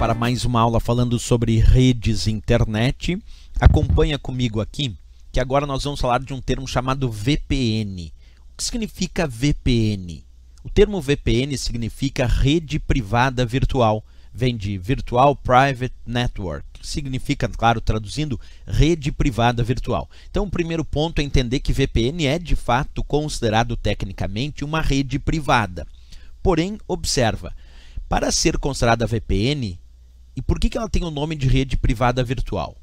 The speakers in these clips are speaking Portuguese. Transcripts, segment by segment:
para mais uma aula falando sobre redes internet. Acompanha comigo aqui, que agora nós vamos falar de um termo chamado VPN. O que significa VPN? O termo VPN significa rede privada virtual. Vem de Virtual Private Network, que significa, claro, traduzindo, rede privada virtual. Então, o primeiro ponto é entender que VPN é, de fato, considerado tecnicamente uma rede privada. Porém, observa, para ser considerada VPN, e por que ela tem o nome de rede privada virtual?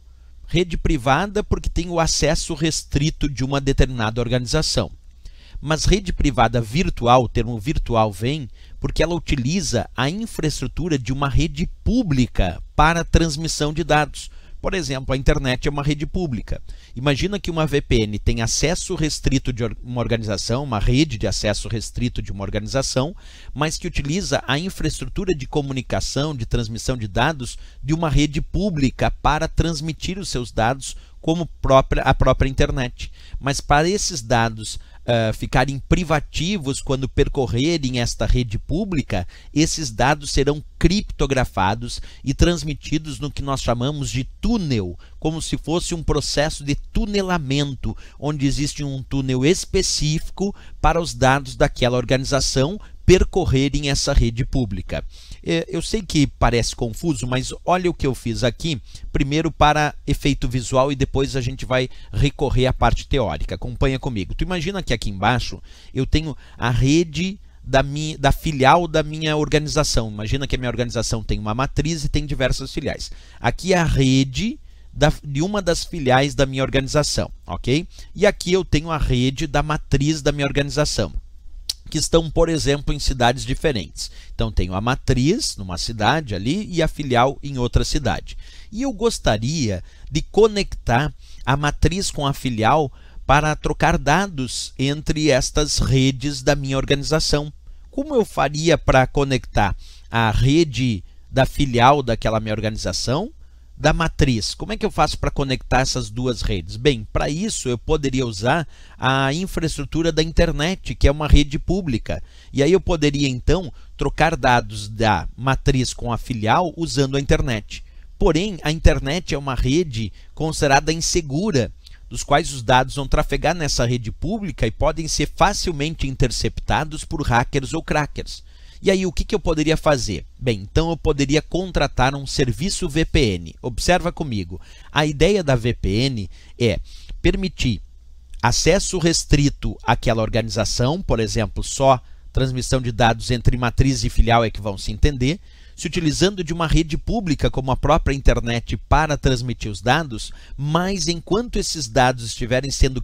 Rede privada porque tem o acesso restrito de uma determinada organização. Mas rede privada virtual, o termo virtual vem porque ela utiliza a infraestrutura de uma rede pública para transmissão de dados. Por exemplo, a internet é uma rede pública. Imagina que uma VPN tem acesso restrito de uma organização, uma rede de acesso restrito de uma organização, mas que utiliza a infraestrutura de comunicação, de transmissão de dados de uma rede pública para transmitir os seus dados como a própria internet. Mas para esses dados ficarem privativos quando percorrerem esta rede pública, esses dados serão criptografados e transmitidos no que nós chamamos de túnel, como se fosse um processo de tunelamento, onde existe um túnel específico para os dados daquela organização percorrerem essa rede pública. Eu sei que parece confuso, mas olha o que eu fiz aqui, primeiro para efeito visual e depois a gente vai recorrer à parte teórica. Acompanha comigo. Tu imagina que aqui embaixo eu tenho a rede da filial da minha organização. Imagina que a minha organização tem uma matriz e tem diversas filiais. Aqui é a rede de uma das filiais da minha organização, ok? E aqui eu tenho a rede da matriz da minha organização, que estão, por exemplo, em cidades diferentes. Então, tenho a matriz numa cidade ali e a filial em outra cidade. E eu gostaria de conectar a matriz com a filial para trocar dados entre estas redes da minha organização. Como eu faria para conectar a rede da filial daquela minha organização da matriz? Como é que eu faço para conectar essas duas redes? Bem, para isso eu poderia usar a infraestrutura da internet, que é uma rede pública. E aí eu poderia então trocar dados da matriz com a filial usando a internet. Porém, a internet é uma rede considerada insegura, dos quais os dados vão trafegar nessa rede pública e podem ser facilmente interceptados por hackers ou crackers. E aí, o que eu poderia fazer? Bem, então eu poderia contratar um serviço VPN. Observa comigo. A ideia da VPN é permitir acesso restrito àquela organização, por exemplo, só transmissão de dados entre matriz e filial é que vão se entender, se utilizando de uma rede pública como a própria internet para transmitir os dados, mas enquanto esses dados estiverem sendo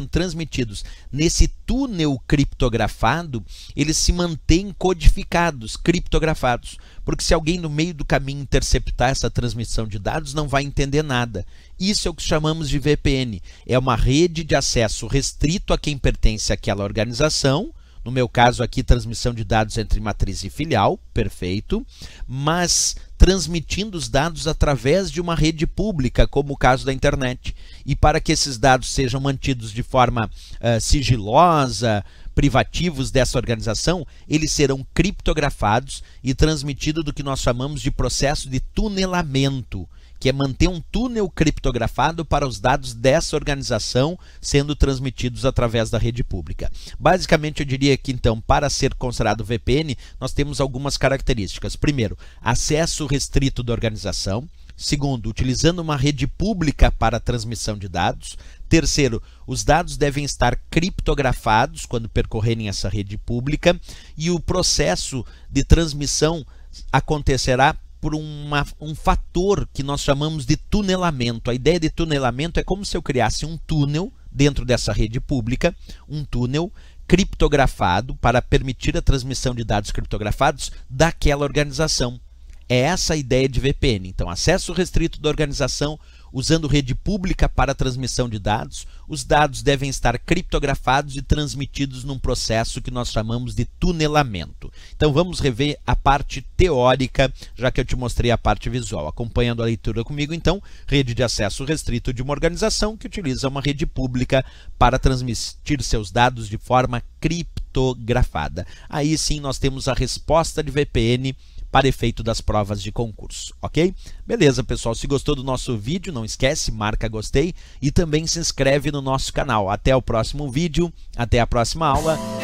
transmitidos nesse túnel criptografado, eles se mantêm codificados, criptografados, porque se alguém no meio do caminho interceptar essa transmissão de dados, não vai entender nada. Isso é o que chamamos de VPN. É uma rede de acesso restrito a quem pertence àquela organização. No meu caso aqui, transmissão de dados entre matriz e filial, perfeito, mas transmitindo os dados através de uma rede pública, como o caso da internet. E para que esses dados sejam mantidos de forma sigilosa, privativos dessa organização, eles serão criptografados e transmitidos do que nós chamamos de processo de tunelamento, que é manter um túnel criptografado para os dados dessa organização sendo transmitidos através da rede pública. Basicamente, eu diria que, então, para ser considerado VPN, nós temos algumas características. Primeiro, acesso restrito da organização. Segundo, utilizando uma rede pública para a transmissão de dados. Terceiro, os dados devem estar criptografados quando percorrerem essa rede pública. E o processo de transmissão acontecerá por um fator que nós chamamos de tunelamento. A ideia de tunelamento é como se eu criasse um túnel dentro dessa rede pública, um túnel criptografado para permitir a transmissão de dados criptografados daquela organização. É essa a ideia de VPN. Então, acesso restrito da organização, usando rede pública para a transmissão de dados. Os dados devem estar criptografados e transmitidos num processo que nós chamamos de tunelamento. Então, vamos rever a parte teórica, já que eu te mostrei a parte visual. Acompanhando a leitura comigo, então, rede de acesso restrito de uma organização que utiliza uma rede pública para transmitir seus dados de forma criptografada. criptografada. Aí sim nós temos a resposta de VPN para efeito das provas de concurso, ok? Beleza, pessoal, se gostou do nosso vídeo, não esquece, marca gostei e também se inscreve no nosso canal. Até o próximo vídeo, até a próxima aula.